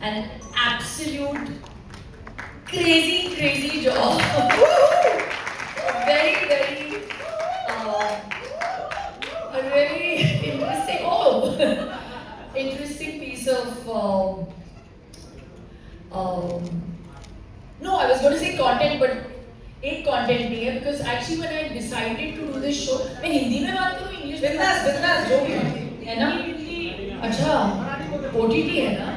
an absolute crazy job. Very a really interesting piece of no, I was going to say content, but एक content नहीं है because actually when I decided to do this show, मैं हिंदी में बात करूँ English में बिंदास जो भी है ना, अच्छा OTT है ना,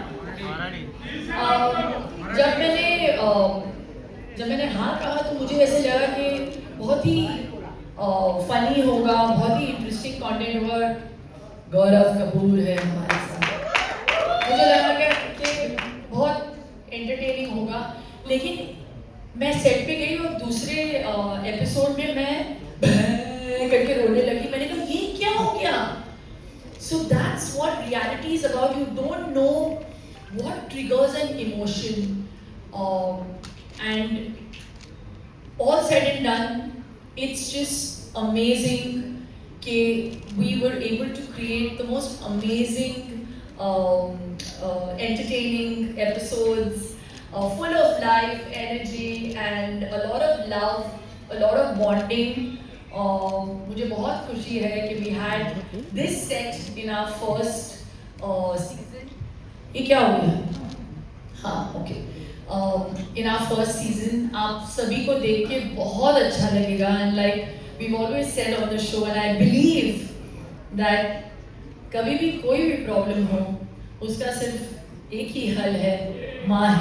जब मैंने हाँ कहा तो मुझे ऐसे लगा कि बहुत ही फनी होगा, बहुत ही इंटरेस्टिंग कंटेंट होगा। गौरव कपूर है हमारे साथ, मुझे लगा कि बहुत एंटरटेनिंग होगा। लेकिन मैं सेट पे गई और दूसरे एपिसोड में मैं करके रोने लगी। मैंने कहा ये क्या हो गया? So that's what reality is about. You don't know what triggers an emotion, and all said and done, it's just amazing that we were able to create the most amazing, entertaining episodes, full of life, energy, and a lot of love, a lot of bonding. मुझे बहुत खुशी है कि we had this set in our first season. ये क्या हो गया? हाँ, okay. In our first season, आप सभी को देख के बहुत अच्छा लगेगा, and like we've always said on the show, and I believe that कभी भी कोई भी प्रॉब्लम हो, उसका सिर्फ एक ही हल है, माँ है।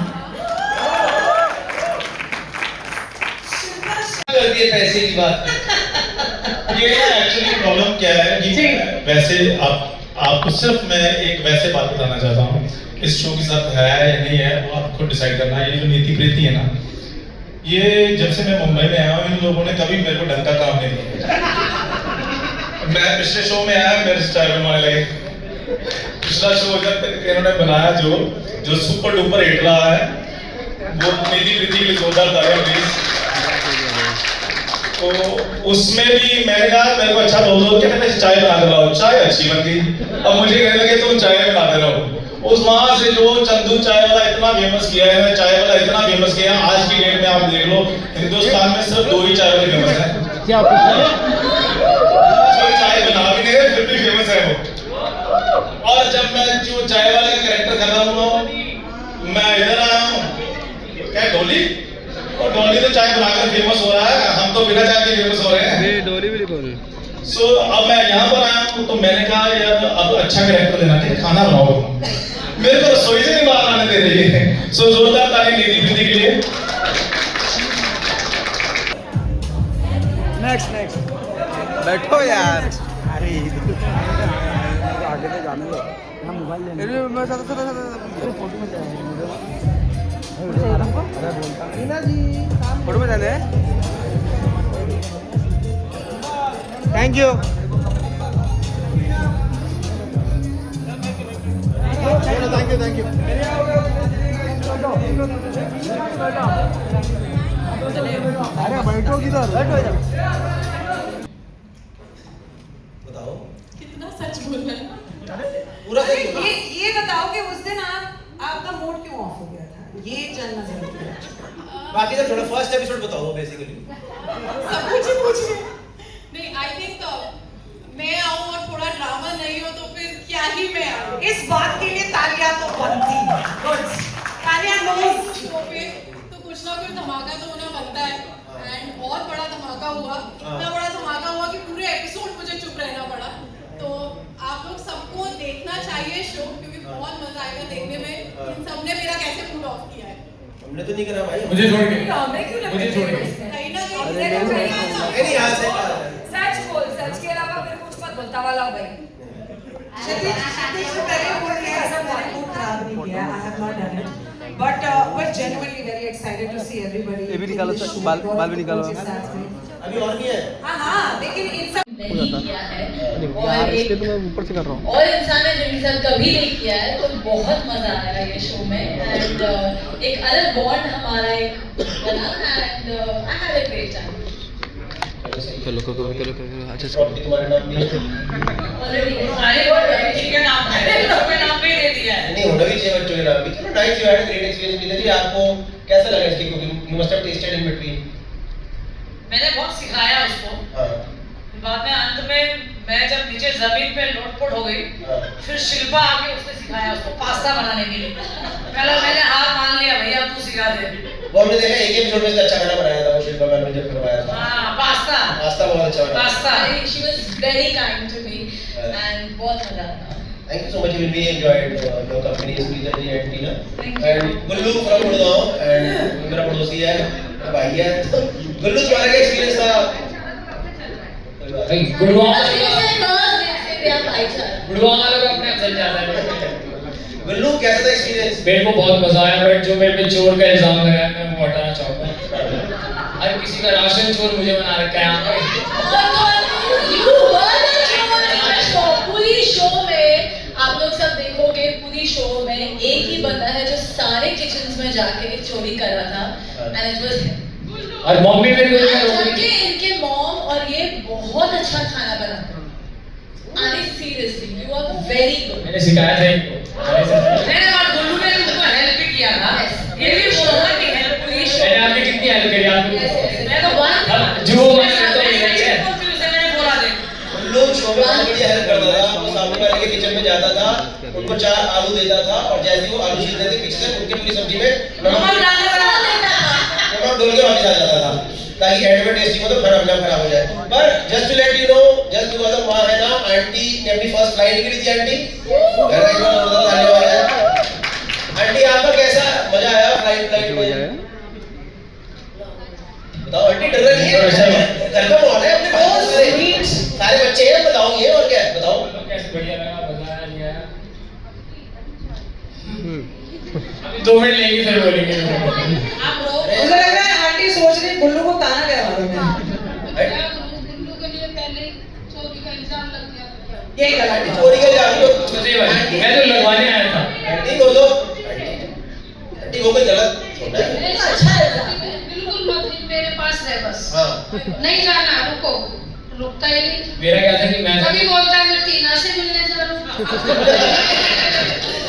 कर दिए पैसे की बात। ये एक्चुअली प्रॉब्लम क्या है कि वैसे आपको सिर्फ मैं एक वैसे बात बताना चाहता हूँ, इस शो के साथ है या नहीं है वो आप खुद डिसाइड करना है। ये जो नीति प्रीति है ना, ये जब से मैं मुंबई में आया हूँ इन लोगों ने कभी मेरे को ढंग का काम नहीं दिया। मैं पिछले शो में आया, मेरे से चाय बनवाने लगे। पिछला शो जब इन्होंने बनाया जो सुपर डुपर हिट रहा है, वो नीति प्रीति के लिए जोरदार तालियां प्लीज। तो उसमें भी मैंने कहा मेरे को अच्छा बोल के मैं चाय बना दे रहा हूँ, चाय अच्छी बन गई। अब मुझे कहने लगे तुम चाय बना दे रहा हो। उस वहां से जो चंदू चाय वाला इतना फेमस किया है, चाय वाला इतना फेमस किया है, आज की डेट में आप देख लो हिंदुस्तान में सिर्फ 2 ही चाय वाले फेमस है। क्या जो चाय बना भी नहीं है फिर भी फेमस है वो। और जब मैं जो चाय वाले का कैरेक्टर कर रहा हूँ, मैं इधर आया हूँ क्या डोली, और डॉली तो चाय बनाकर फेमस हो रहा है, हम तो बिना चाय के फेमस हो रहे हैं। डॉली भी लिखो। सो अब मैं यहाँ पर आया हूँ तो मैंने कहा यार अब अच्छा कैरेक्टर देना चाहिए, खाना बनाओ। मेरे को रसोई से नहीं बाहर आने दे रही है। सो जोरदार ताली नीति प्रीति के लिए। नेक्स्ट बैठो यार। अरे आगे तो जाने दो, हम मोबाइल लेंगे। मैं फोटो में जाएंगे। फोटो में जाने। Thank you. Thank you. अरे बैठो किधर, बैठो इधर। बताओ कितना सच बोल रहा है? पूरा ये बताओ कि उस दिन आपका मूड क्यों ऑफ हो गया था? ये जानना जरूरी है। बाकी तो थोड़ा फर्स्ट एपिसोड बताओ बेसिकली। सब कुछ ही पूछिए। नहीं, आई थिंक मैं आऊँ और थोड़ा ड्रामा नहीं हो तो फिर क्या ही मैं आऊँ। इस बात के लिए तालियां तो बनती हैं। गुड। तालियां नोज शो पे तो कुछ ना कुछ धमाका तो होना बनता है, एंड बहुत बड़ा धमाका हुआ। इतना बड़ा धमाका हुआ कि पूरे एपिसोड मुझे चुप रहना पड़ा। तो आप लोग सबको देखना चाहिए शो, क्योंकि बहुत मजा आएगा देखने में। इन सबने मेरा कैसे मूड ऑफ किया है। हमने तो नहीं करा भाई, मुझे छोड़ के। हमें क्यों मुझे छोड़ के। कहीं ना नहीं यहाँ से सच बोल, सच के अलावा फिर कुछ मत बोलता वाला हो भाई। क्षितिज से पहले बोल रही है ऐसा बहुत मूड खराब नहीं किया। I have not done it. But we're genuinely very excited to see everybody. ये भी निकालो सर, बाल भी निकालो। अभी और भी है। हाँ, लेकिन इन सब नहीं किया है यार इसलिए तो मैं ऊपर से कर रहा हूँ। और इंसान ने जो इंसान कभी नहीं किया है, तो बहुत मजा आएगा ये शो में। एंड एक अलग बॉन्ड हमारा एक बना, and I had a great time. तो सही चलो अच्छा प्रॉपर्टी तुम्हारे नाम भी है अरे वो लड़की के नाम है, अपने नाम पे ही दे दिया है। नहीं होना भी चाहिए बच्चों के नाम भी। चलो nice, you had a great experience. Meena ji आपको कैसा लगा इसकी cooking? You must have tasted in between. मैंने बहुत सिखाया उसको। हाँ बाद में अंत में मैं जब नीचे जमीन पे लोटपोट हो गई, हाँ फिर शिल्पा आके उसने सिखाया उसको पास्ता बनाने के लिए। पहले मैंने हाथ मान लिया, भैया तू सिखा दे। वो हमने देखा एक एपिसोड में से अच्छा खाना बनाया था वो शिल्पा मैम ने जब करवाया था। हाँ पास्ता पास्ता बहुत अच्छा बना। Pasta She was very kind to me and बहुत मजा आया। Thank you so much. We really enjoyed your company, Smita ji and Tina. Thank And Gullu from Gurgaon and मेरा पड़ोसी है, मेरा भाई है। गुल्लू तुम्हारा क्या एक्सपीरियंस था? गुड़गांव गुड़गांव का अपने चल जाता है। गुल्लू कैसा था एक्सपीरियंस? मेरे को बहुत मजा आया, बट जो मेरे पे चोर का इल्जाम लगाया मैं वो हटाना चाहूंगा। हर किसी का राशन चोर मुझे बना रखा है यहाँ पे। पूरी शो में आप लोग सब देखोगे, पूरी शो में एक ही बंदा है जो सारे किचन्स में जाके चोरी कर रहा था and it was him। और मम्मी मेरे को जबकि इनके मॉम और ये बहुत अच्छा खाना बनाते हैं। अरे seriously you are very good. मैंने सिखाया था इनको। मैंने और गुल्लू ने तुमको हेल्प भी किया था। ये भी बोला कि हेल्प पूरी शो मैंने आपकी कितनी हेल्प करी आपको? मैं तो वन जो मैंने तो ये नहीं है। मैंने बोला दे गुल्लू शो में बहुत बढ़िया हेल्प करता था। वो सामने वाले के किचन में जाता था, उनको 4 आलू देता था और जैसे वो आलू छीलते थे पीछे से उनकी पूरी सब्जी में नमक डालने वाला देता था। नमक डोल के वापस आ जाता था ताकि एंड में टेस्टी हो तो खराब ना खराब हो जाए। पर just to let you know, just because of वहां है ना, आंटी ने अपनी फर्स्ट फ्लाइट के लिए थी। आंटी वेरी गुड, धन्यवाद है आंटी। आपका कैसा मजा आया फ्लाइट में? बताओ आंटी, डर रही है? घर का माहौल है अपने पास, सारे बच्चे हैं, बताओ ये और क्या है? बताओ कैसे बढ़िया लगा, मजा आया नहीं आया? अभी 2 मिनट लेंगे फिर बोलेंगे। आप रो। मुझे लग रहा है आंटी सोच रही गुल्लू को ताना क्या मारूं मैं। गुल्लू के लिए पहले चोरी का इल्जाम लग गया। ये गलत आंटी चोरी का जादू तो मैं तो लगवाने आया था। आंटी वो तो आंटी वो कोई गलत होता है। अच्छा है। बिल्कुल मत मेरे पास रहे बस। हाँ नहीं जाना, रुको, रुकता ही नहीं। मेरा क्या था कि मैं कभी बोलता है मैं टीना से मिलने जा रहा हूँ,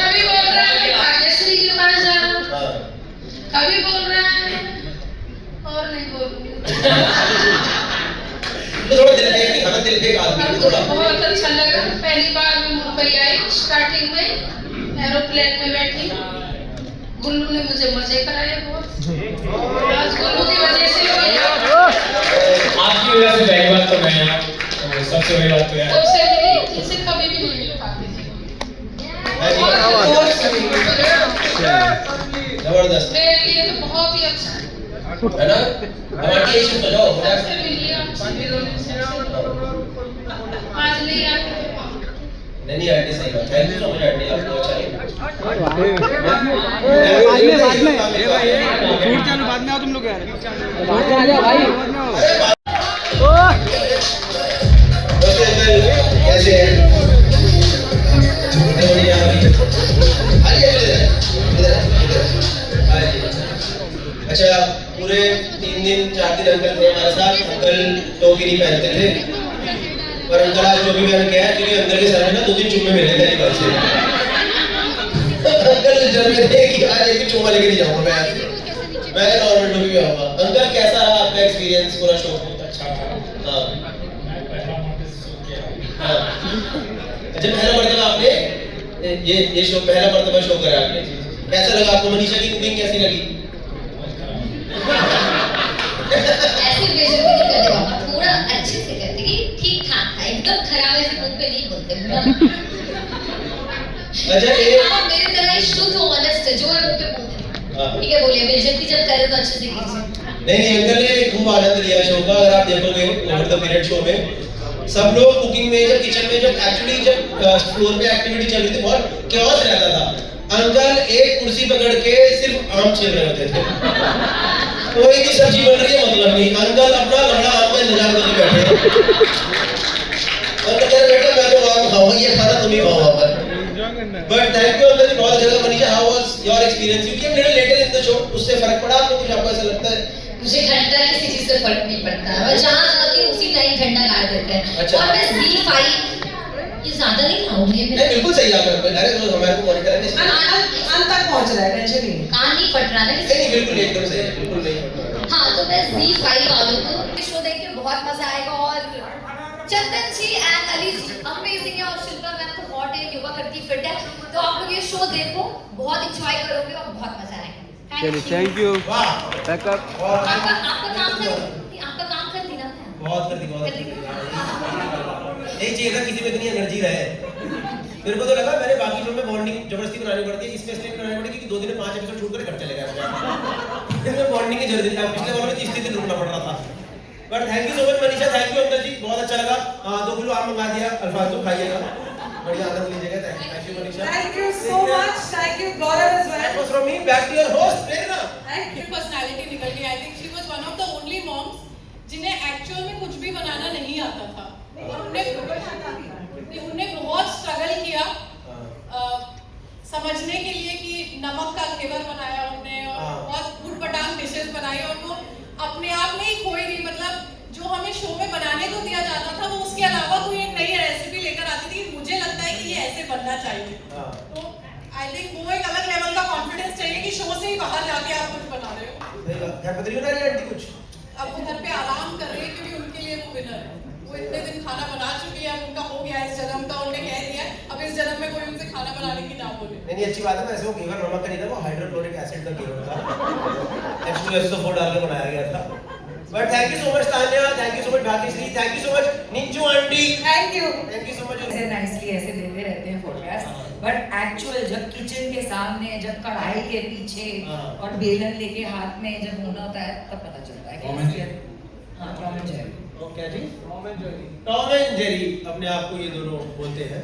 कभी बोल रहा है मैं भाग्यश्री के पास जा रहा हूँ, हाँ कभी बोल रहा है और नहीं बोलूंगी। तो थोड़ा दिल फेंक दिखाना, दिल फेंक आदमी हमको थोड़ा। बहुत अच्छा लगा। पहली बार मैं मुंबई आई, स्टार्टिंग में एरोप्लेन में बैठी, गुल्लू ने मुझे मजे कराए बहुत। आज गुल्लू की वजह से हुई है। आपकी वजह से पहली बात तो मैं यहाँ, सबसे बड़ी बात तो है सबसे मिली जिनसे कभी भी नहीं मिल पाती थी। जबरदस्त मेरे लिए तो बहुत ही अच्छा है। है ना? अब आंटी ये शिफ्ट हो जाओ। सबसे मिली आपसे, आज नहीं आती तो नहीं आंटी सही बात। Thank you so much aunty, आपको अच्छा लगा। बाद में शूट चालू, बाद में आओ तुम लोग यार। कैसे हैं? बढ़िया। आइए इधर आइए। अच्छा पूरे 3 दिन 4 दिन अंकल थे हमारे साथ। अंकल टोपी नहीं पहनते थे, पर अंकल आज टोपी पहन के आए क्योंकि अंकल के सर में ना 2-3 चुम्मे मिले थे अंकल से। अंकल डर में थे कि आज एक भी चुम्मा लेके नहीं जाऊंगा मैं। मैं नॉर्मल टोपी में आऊंगा। अंकल कैसा रहा आपका एक्सपीरियंस पूरा शो? अच्छा था। हाँ मैं पहला मौके से शो किया। हाँ। अच्छा पहला मर्तबा आपने ये शो पहला मर्तबा शो करा आपने, कैसा लगा आपको? मनीषा की कुकिंग कैसी लगी? ऐसे बेइज्जती नहीं करते पापा, थोड़ा अच्छे से करते कि ठीक ठाक था, एकदम खराब ऐसे मुंह पे नहीं बोलते। अच्छा ये आप मेरे तरह शुद्ध ऑनेस्ट है, जो है मुंह पे बोलते। हाँ। ठीक है, बोलिए बेइज्जती जब करे तो अच्छे से कीजिए। नहीं अंकल ने खूब आनंद लिया शो का। अगर आप देखोगे ओवर द पीरियड शो में सब लोग कुकिंग में, जब किचन में, जब एक्चुअली जब फ्लोर पे एक्टिविटी चल रही थी बहुत क्योस रहता था। अंकल एक कुर्सी पकड़ के सिर्फ आम छील रहे होते थे। कोई भी सब्जी बन रही है मतलब नहीं, अंकल अपना लंगड़ा आम का इंतजार करके बैठे हैं। अंकल कह रहे बेटा मैं तो आम खाऊंगा, ये खाना तुम ही खाओ वहां पर। But thank you uncle ji, बहुत अच्छा लगा। Manisha how was your experience? You came little letter in the show, उससे फर्क पड़ा आपको कुछ? आपको ऐसा लगता है मुझे घंटा किसी चीज से फर्क नहीं पड़ता है, मैं जहाँ जाती हूँ उसी टाइम घंटा गाड़ देते हैं। अच्छा। और मैं ZEE5 ये ज्यादा नहीं खाऊंगी नहीं बिल्कुल सही आप अरे तो हमारे को मॉनिटर करने से अंत तक पहुंच रहा है, टेंशन नहीं है। कान नहीं फट रहा ना किसी नहीं बिल्कुल एकदम सही है, बिल्कुल नहीं फट रहा। हाँ, तो मैं ZEE5 वालों को शो देख के बहुत मजा आएगा। और चंदन जी एंड अली जी अमेजिंग है, और शिल्पा मैम तो हॉट है, योगा करती फिट है, तो आप लोग ये शो देखो, बहुत इंजॉय करोगे और बहुत मजा आएगा। चलिए थैंक यू। वाह बैकअप। आपका काम कर दी ना। बहुत कर दी नहीं चाहिए था किसी में इतनी एनर्जी रहे। मेरे को तो लगा मैंने बाकी शो में बॉन्डिंग जबरदस्ती बनानी पड़ती है, इसमें इसलिए बनानी पड़ी क्योंकि 2 दिन में 5 एपिसोड छूट कर घर चले गए। इसमें बॉन्डिंग की जरूरत है, पिछले वाले में 30 दिन रुकना पड़ रहा था। But thank you so much Manisha, thank you uncle ji, बहुत अच्छा लगा। 2 किलो आम मंगा दिया, अल्फाजो खाइएगा, बढ़िया आनंद लीजिएगा। Thank you Manisha, Thank you so much. Thank you Gaurav as well. that was from me, back to your host Prerna. Thank you. Personality निकल गई। I think she was one of the only moms जिन्हें actual में कुछ भी बनाना नहीं आता था, और उन्होंने बहुत स्ट्रगल किया समझने के लिए कि नमक का घेवर बनाया उन्होंने, और बहुत उटपटांग डिशेस बनाई, और वो अपने आप में ही खोई नहीं। मतलब जो हमें शो में बनाने को दिया जाता था वो उसके अलावा कोई एक नई रेसिपी लेकर आती थी, मुझे लगता है कि ये ऐसे बनना चाहिए। तो आई थिंक वो एक अलग लेवल का कॉन्फिडेंस चाहिए कि शो से ही बाहर जाके आप कुछ बना रहे हो। घर पतरी बना रही आंटी कुछ? अब वो घर पे आराम कर रही है क्योंकि उनके लिए वो विनर है। वो इतने दिन खाना बना चुकी है, उनका हो गया इस जन्म का, उन्होंने कह दिया अब इस जन्म में कोई उनसे खाना बनाने की ना बोले। नहीं अच्छी बात है। वैसे वो घेवर नमक का नहीं था, वो हाइड्रोक्लोरिक एसिड का घेवर था। H2SO4 डाल के बनाया गया था। But thank you so much Tanya, thank you so much Bhagyashree, thank you so much Ninju aunty, Thank you. Thank you so much. ऐसे नाइसली ऐसे देते रहते हैं फोटोग्राफ्स, बट एक्चुअल जब किचन के सामने, जब कढ़ाई के पीछे और बेलन लेके हाथ में जब होना होता है तब पता चलता है कि हाँ टॉम एंड जेरी। क्या जी? टॉम एंड जेरी अपने आप को ये दोनों बोलते हैं।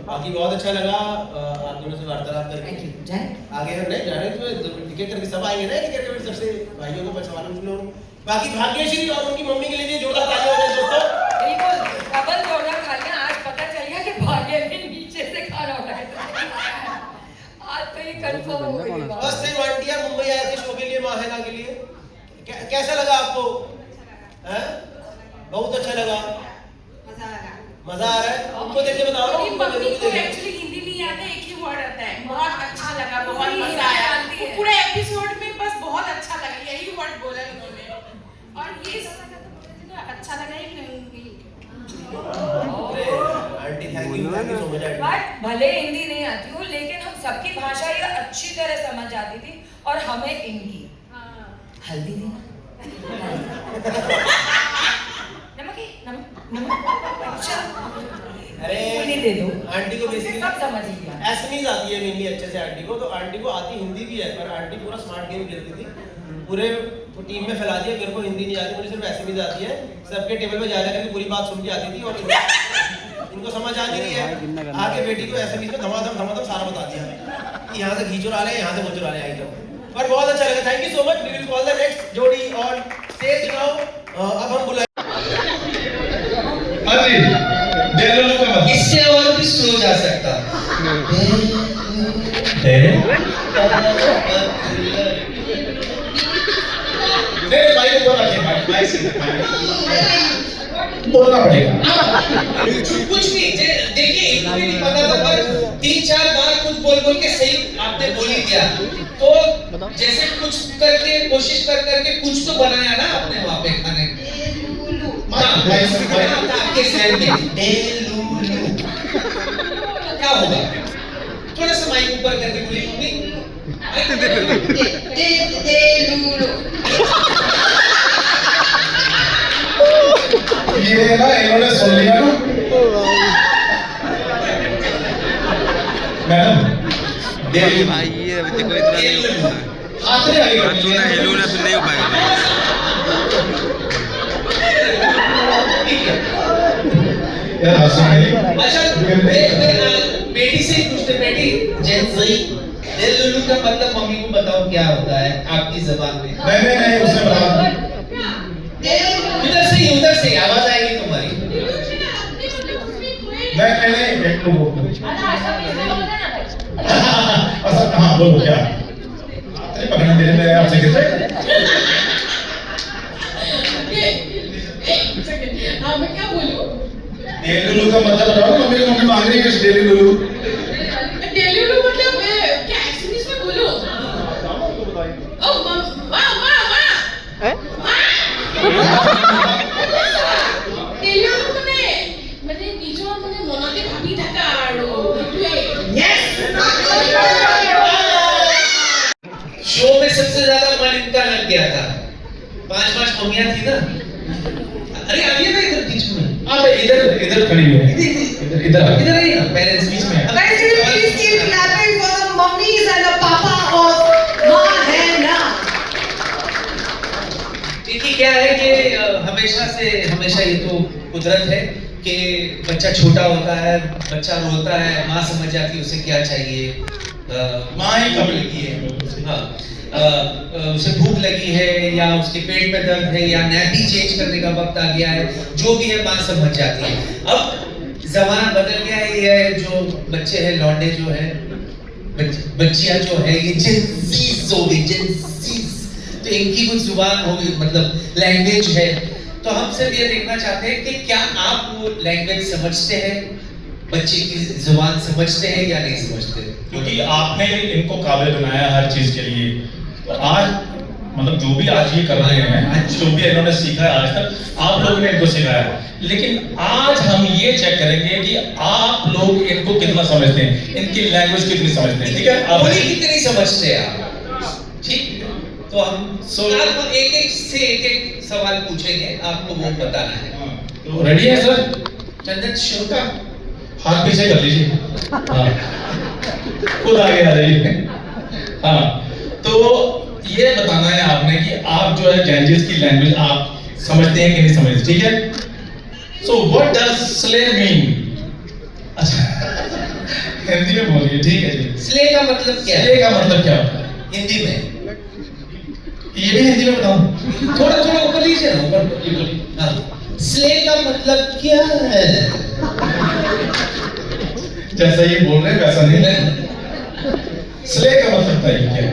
बाकी बहुत अच्छा लगा आप दोनों से वार्तालाप करके। Thank you. जाए आगे हम नहीं जाने तो टिकट करके सब आएंगे ना, टिकट करके सबसे भाइयों को पहचान लोग। बाकी भाग्यश्री और उनकी मम्मी के लिए जोरदार तालियां हो जाए दोस्तों। बिल्कुल डबल जोड़ा खाना। आज पता चल गया कि भाग्य ने नीचे से खाना उठाया, आज तो ये कंफर्म हो गई बात। बस से वांटिया मुंबई आए थे शो के लिए, माहेना के लिए। कैसा लगा आपको? हैं? बहुत अच्छा लगा, मजा आ रहा है। उनको देख के बताओ ना, उनको मम्मी को देखे। एक्चुअली हिंदी नहीं आता, एक ही वर्ड आता है, बहुत अच्छा लगा, बहुत मजा आया। वो पूरे एपिसोड में बस बहुत अच्छा लगा, यही वर्ड बोला उन्होंने। और ये अच्छा लगा ही नहीं। Aunty thank you so much aunty. But भले हिंदी नहीं आती हो, लेकिन हम सबकी भाषा ये अच्छी तरह समझ आती थी, और हमें इनकी हल्दी देना नमक अच्छा अरे नहीं दे दो। आंटी को बेसिकली सब समझ लिया। एसमीज आती है मेनली अच्छे से आंटी को, तो आंटी को आती हिंदी भी है, पर आंटी पूरा स्मार्ट गेम खेलती थी, पूरे टीम में फैला दिया। मेरे को हिंदी नहीं आती, मुझे सिर्फ एसमीज आती है। सबके टेबल पे जा जा करके पूरी बात सुन के आती थी, और इनको समझ आ गई है। आके बेटी को एसमीज में धमाधम सारा बता दिया कि यहाँ से घीचो डाले, यहाँ से मोचो डाले, आई जाओ। पर बहुत अच्छा लगा, thank you so much. We will call the next जोड़ी ऑन स्टेज नाउ। अब हम बुलाए हाँ जी, डेलुलु का मतलब इससे और भी स्लो जा सकता मेरे भाई को बोला कि भाई से बोलना पड़ेगा। कुछ भी देखिए, इनको भी नहीं पता था, पर 3-4 बार कुछ बोल बोल के सही आपने बोल ही दिया। तो जैसे कुछ करके कोशिश करके कुछ तो बनाया ना आपने वहाँ पे खाने आपके शहर में। डेलुलु क्या होगा? थोड़ा सा माइक ऊपर करके बोलिए मम्मी। ये ना इन्होंने सुन लिया ना मैडम, डेलुलु भाई ये देखो इतना नहीं हो पाया। हाथ में आगे आज तूने हेलो ना फिर नहीं हो पाएगा। यार हंसने अच्छा बेटी से ही पूछते, बेटी जैसे डेलुलु का मतलब मम्मी को बताओ क्या होता है आपकी ज़बान में? नहीं उसने बता उधर से आवाज आएगी तुम्हारी। नहीं एक तो हाँ बोलो क्या? अरे पकड़ने दे रहे हैं आपसे कितने डेली लुलू का मतलब बताओ ना, मम्मी मम्मी मांग रही है कुछ डेली लुलू। डेली मतलब क्या एक्चुअली में बोलो ओ माँ डेली मैंने बीचों मैंने मोनाली भाभी ढका शो में सबसे ज्यादा मन इनका लग गया था। 5 मम्मियां थी ना। अरे आइए ना इधर बीच में। आप इधर खड़ी हो, इधर आइए ना, पेरेंट्स बीच में। Guys, can you please keep clapping for the mummies and the papa of माँ है ना। देखिए क्या है कि हमेशा ये तो कुदरत है कि बच्चा छोटा होता है, बच्चा रोता है, माँ समझ जाती है उसे क्या चाहिए। माँ ही कब लगी है। हाँ, उसे भूख लगी है या उसके पेट में दर्द है या नैपी चेंज करने का वक्त आ गया है, जो भी है माँ समझ जाती है। अब जमाना बदल गया है, ये जो बच्चे हैं लौंडे जो है, बच्चियां जो है ये जिन्सीस हो गई, जिन्सीस, तो इनकी कुछ जुबान हो गई, मतलब लैंग्वेज है। तो हम सिर्फ ये देखना चाहते हैं कि क्या आप वो लैंग्वेज समझते हैं, बच्चे की जुबान समझते हैं या नहीं समझते। क्योंकि आपने इनको काबिल बनाया हर चीज के लिए। तो आज मतलब जो भी आज ये कर रहे हैं, जो भी इन्होंने सीखा है आज तक, आप लोगों ने इनको सिखाया है। लेकिन आज हम ये चेक करेंगे कि आप लोग इनको कितना समझते हैं, इनकी लैंग्वेज कितनी समझते हैं। ठीक है, आप बोली कितनी समझते हैं आप। ठीक, तो हम आपको एक सवाल पूछेंगे, आपको वो बताना है। तो रेडी है सर? चंदन शुरू का हाथ पीछे कर लीजिए। हाँ, खुद आगे आ जाइए। हाँ, तो ये बताना है आपने कि आप जो है गैंजेस की लैंग्वेज आप समझते हैं कि नहीं समझते। ठीक है, so what does slay mean? अच्छा, हिंदी में बोलिए। ठीक है जी। स्ले का मतलब क्या है? स्ले का मतलब क्या होता है हिंदी में? ये भी हिंदी में बताऊं? थोड़ा ऊपर लीजिए ना, ऊपर। हाँ, स्ले का मतलब क्या है? जैसा ये बोल रहे हैं वैसा नहीं है। स्ले का मतलब था ये क्या?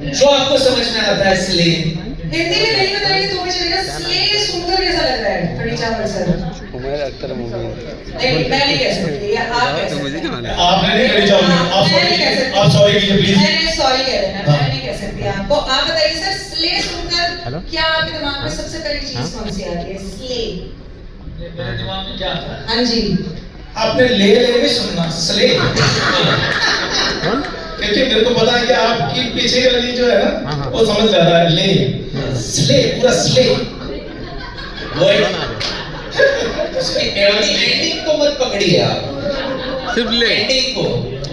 जो आपको समझ में आता है स्ले। हिंदी में नहीं बताएंगे तो भी चलेगा। स्ले सुनकर कैसा लग रहा है? खड़ी चावल सर। नहीं, मैं नहीं कह सकती, या आप कह सकते हैं। आपने नहीं खड़ी चावल, आप सॉरी कीजिए प्लीज। मैं सॉरी कह देना, मैं नहीं कह सकती आपको। आप बताइए सर, स्ले सुनकर क्या आपके दिमाग में सबसे पहली चीज कौन सी आती है? स्ले मेरे दिमाग में क्या आता है? हाँ जी, आपने ले भी सुनना स्ले, क्योंकि मेरे को पता है कि आपकी पीछे वाली जो है ना वो समझ जाता है। ले स्ले, पूरा स्ले। एंडिंग को मत पकड़िए आप, सिर्फ ले एंडिंग को।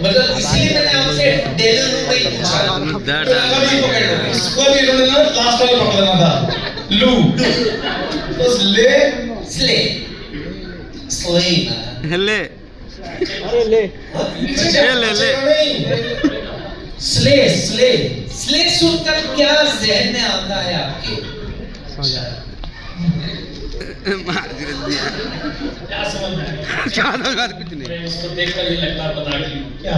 मतलब इसलिए मैंने आपसे डेली लू नहीं पूछा। कभी पकड़ लो, इसको भी इन्होंने ना लास्ट वाला पकड़ना था, लू। तो स्ले ले अरे ले स्ले सुनकर क्या ज़हन में आता है आपके? क्या समझ में आया? कुछ नहीं, उसको देखकर ये लगता है पता नहीं क्या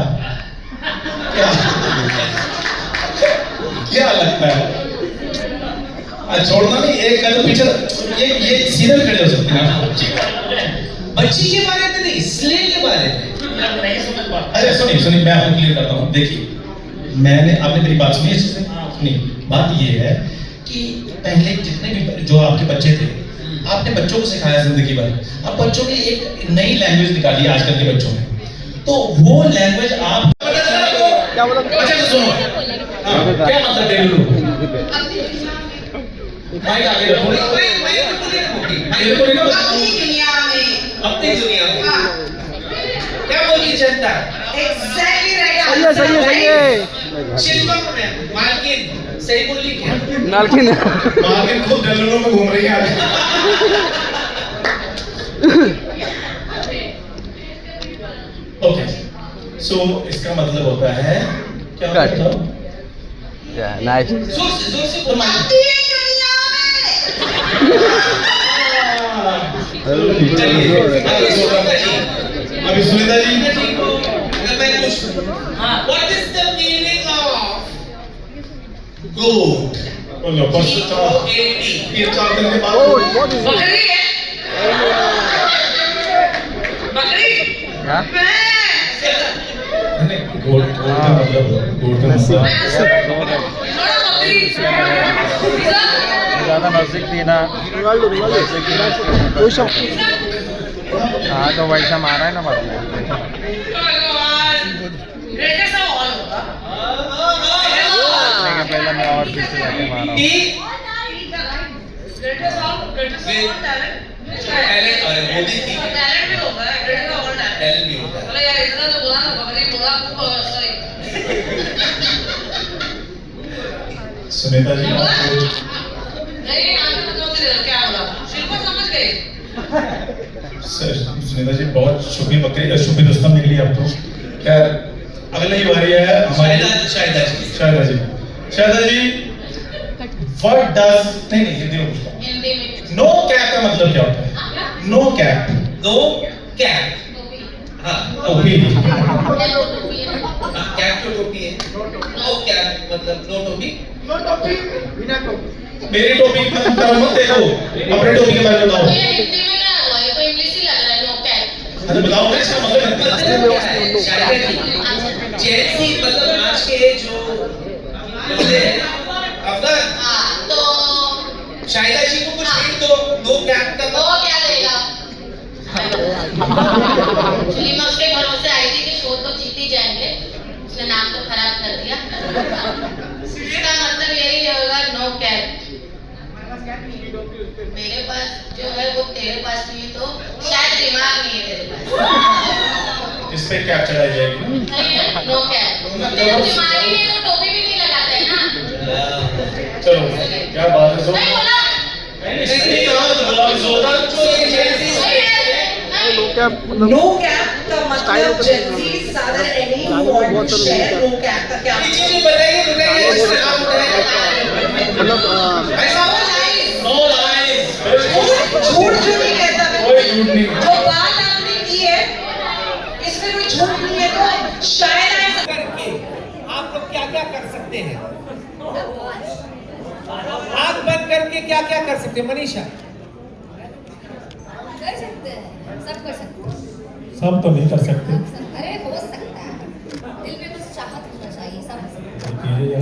क्या लगता है। छोड़ना नहीं, एक कदम पीछे। ये सीधे खड़े हो सकते हैं। बच्ची के बारे में नहीं, स्ले के बारे में नहीं समझ पाता। अरे सुनिए, मैं आपको क्लियर करता हूँ। देखिए, आपने मेरी बात सुनी है? सुनिए, बात ये है कि पहले जितने भी जो आपके बच्चे थे, आपने बच्चों को सिखाया जिंदगी भर। अब बच्चों की एक नई लैंग्वेज निकाली आजकल के बच्चों में, तो वो लैंग्वेज आप क्या बोला? अच्छा तो सुनो, क्या मतलब डेलू? माइक आगे रखो। अपनी दुनिया में क्या बोली जनता? Exactly right. सही है। शिल्पा में मालकिन सही बोली क्या? मालकिन खुद डेलू में घूम रही है। ओके, सो इसका मतलब होता है क्या? मतलब नाइस। जोर से बोलो। अभी Sunita ji, What is the meaning of goat? बोलो। G-O-A-T. ये 4 दिन के बाद बकरी है। बकरी क्या गोल्ड का मतलब गोल्ड का मतलब ज़्यादा नजदीक थी ना हाँ तो वैसा मारा है ना बाद में पहले मैं और पीछे जाके मारा सुनीता जी सुनीता जी बहुत शुभी बकरी शुभी रुस्तम निकली अब तो। खैर अगली बारी है हमारी शाहिदा जी। व्हाट डज नहीं हिंदी में पूछता हूँ। नो कैप का मतलब क्या होता है? नो कैप हाँ टोपी कैप तो टोपी है नो कैप मतलब नो टोपी मेरी टोपी मत देखो अपने टोपी के बारे में बताओ। अरे बताओ ना इसका मतलब जैसी मतलब आज के जो अफगान तो शाहिदा जी को कुछ हिंट दो नो कैप का वो क्या देगा? एक्चुअली मैं उसके भरोसे आई थी कि शो तो जीत ही जाएंगे, उसने नाम तो खराब कर दिया। इसका मतलब यही होगा नो कैप। मेरे पास जो है वो तेरे पास नहीं है, तो शायद दिमाग नहीं है तेरे पास। इस पे कैप चढ़ाई जाएगी ना? नहीं है नो कैप। दिमाग ही नहीं तो टोपी भी नहीं लगाते हैं ना। चलो क्या बात है नहीं बोला। नो कैप का मतलब जेंजी सादर any who want to share no cap का क्या बताइए झूठ जो नहीं कहता मैं कोई झूठ नहीं। जो बात आपने की है इसमें कोई झूठ नहीं है, तो शायद ऐसा करके आप लोग क्या क्या कर सकते हैं आंख बंद करके क्या क्या कर सकते हैं मनीषा? कर सकते हैं, सब कर सकते हैं। सब तो नहीं कर सकते। अरे हो सकता है, दिल में कुछ चाहत होना चाहिए, सब हो सकता है।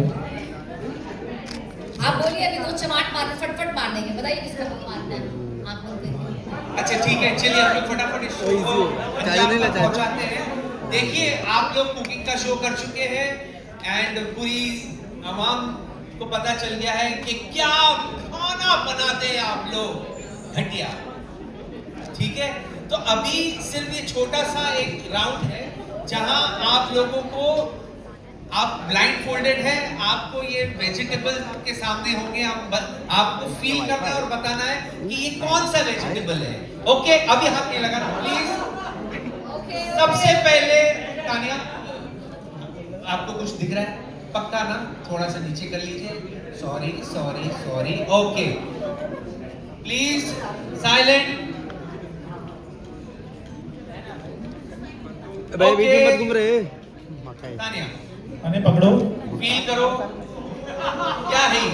आप बोलिए अभी दो चमाट मारने फटफट मार देंगे, बताइए किसको मारना है? आप बोलते अच्छा ठीक है, चलिए हम लोग फटाफट इस शो को अंजाम तक पहुंचाते हैं। देखिए आप लोग कुकिंग का शो कर चुके हैं एंड पूरी आवाम को पता चल गया है कि क्या खाना बनाते हैं आप लोग, घटिया। ठीक है, तो अभी सिर्फ ये छोटा सा एक राउंड है जहां आप लोगों को आप ब्लाइंड फोल्डेड है, आपको ये वेजिटेबल के सामने होंगे, आपको फील करना है और बताना है कि ये कौन सा वेजिटेबल है। ओके, अभी हाथ नहीं लगाना प्लीज। सबसे पहले तानिया आपको कुछ दिख रहा है पक्का ना? थोड़ा सा नीचे कर लीजिए। Sorry sorry sorry. Okay please silent. भाई बीच में मत घूम रहे। तानिया अने पकड़ो, फील करो क्या है ये?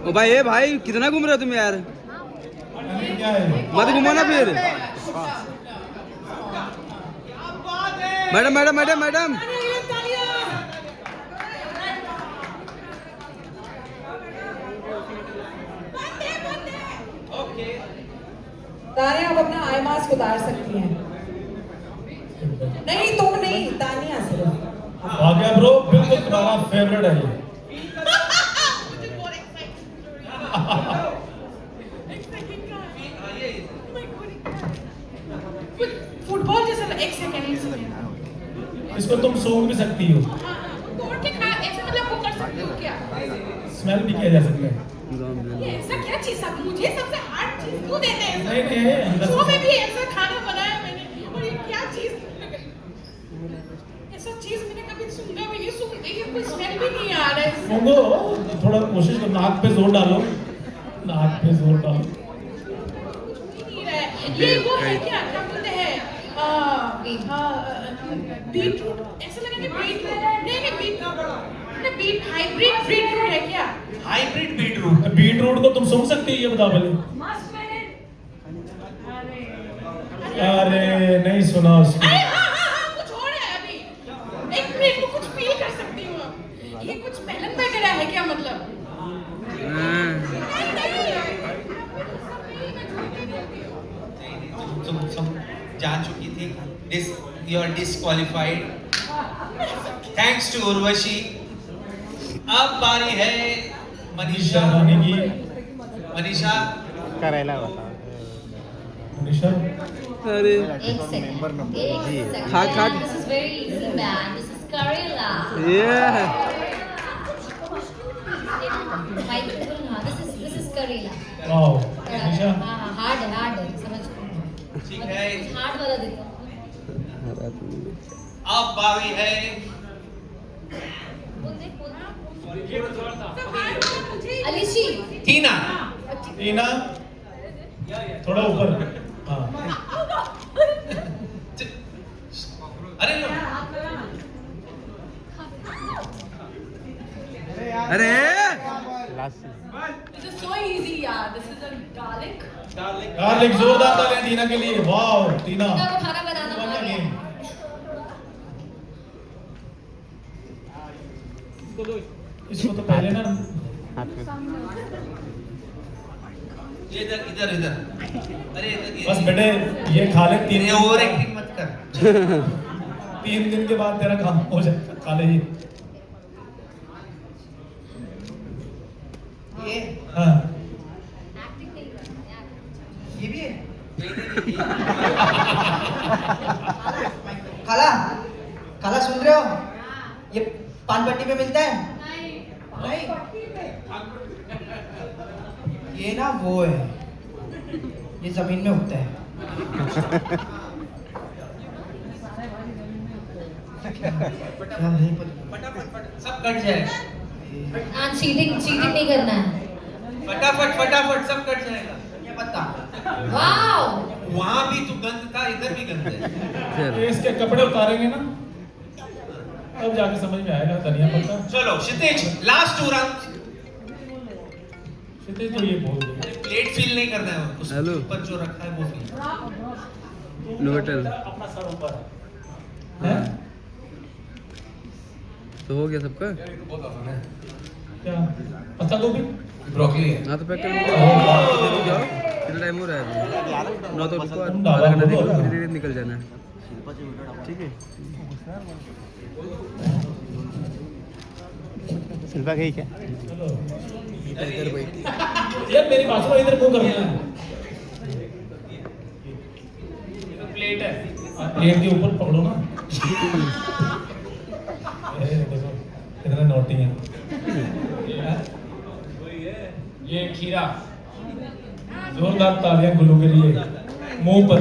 ओ भाई ए भाई कितना घूम रहे हो तुम यार? क्या है? मत घूमो ना फिर। Madam madam madam madam Tania आप अपना आई मास्क उतार सकती हैं। नहीं तुम नहीं, तानिया सिर्फ। आ गया ब्रो, बिल्कुल तुम्हारा फेवरेट है ये। फुटबॉल जैसा एक सेकंड इसको तुम सूंघ भी सकती हो, ऐसा मतलब वो कर सकते हो क्या? स्मेल भी किया जा सकता है। ये ऐसा क्या चीज आप मुझे सबसे हार्ड चीज क्यों देते हैं? नहीं नहीं अंदर शो में भी ऐसा खाना बनाया मैंने और ये क्या चीज? ऐसा चीज मैंने कभी सूंघा भी नहीं, सूंघ देखिए कोई स्मेल भी नहीं आ रहा है। सूंघो, थोड़ा कोशिश करो, नाक पे जोर डालो, नाक पे जोर डालो। नहीं रहा है। ये वो है क्या बोलते हैं बीटरूट, ऐसा लगा कि बीटरूट नहीं बीटरूट अपने बीट हाइब्रिड बीटरूट है क्या? Hybrid beetroot. बीटरूट को तुम सूंघ सकती हो, ये बता पहले। मस्त मैंने अरे नहीं सुना उसको। कुछ और है अभी। एक मिनट को कुछ फील कर सकती हूँ। ये कुछ मेलन वगैरह है क्या मतलब? तुम जा चुकी थी। You are disqualified. Thanks to Urvashi. अब बारी है मनीषा रानी की। मनीषा करायला बता मनीषा अरे एक सेकंड, एक सेकंड। खा खा This is very easy man. This is Karela. ये Microphone, हाँ, this is Karela. Wow Manisha. हाँ, हार्ड है, समझ। ठीक है। हार्ड वाला देखो। अब बारी है अलिशी। टीना। टीना थोड़ा ऊपर। हाँ अरे लो अरे This is so easy यार. This is a garlic. Garlic. जोरदार तालियां टीना के लिए। वाओ टीना। टीना को खाना बनाना Won the आ गया। game. इसको तो पहले ना इधर इधर इधर अरे इधर बस बेटे ये खा ले। तीन ये ओवर एक्टिंग मत कर। 3 दिन के बाद तेरा काम हो जाएगा। खा ले ये। ये हाँ ये भी है। खाला खाला सुन रहे हो? ये पान पट्टी पे मिलता है? नहीं। ये ना वो है, ये जमीन में उगता है। क्या है? फटाफट सब कट जाएगा। हाँ, चीटिंग नहीं करना है। फटाफट फटाफट सब कट जाएगा। ये पत्ता। वाओ। वहां भी तो गंद था, इधर भी गंद है। ये इसके कपड़े उतारेंगे ना तब जाके समझ में आएगा धनिया पत्ता। चलो क्षितिज लास्ट 2 राउंड। क्षितिज तो ये बोल दे। प्लेट फील नहीं करना है उसको। हेलो। ऊपर जो रखा है वो फील। नोवेटल अपना सर ऊपर है। तो हो गया सबका। क्या पत्ता गोभी ब्रोकली है। हाँ तो पैक कर दो। जाओ कितना टाइम हो रहा है अभी? 9 तो रुको, आधा घंटा देख लो, धीरे धीरे निकल जाना है। ठीक है। शिल्पा गई क्या? इधर बैठी यार मेरी बात सुनो, इधर मुंह करना है। प्लेट है, प्लेट के ऊपर पकड़ो ना। देखो कितना नोटी है। ये खीरा। जोरदार तालियां गुल्लू के लिए। मुंह पर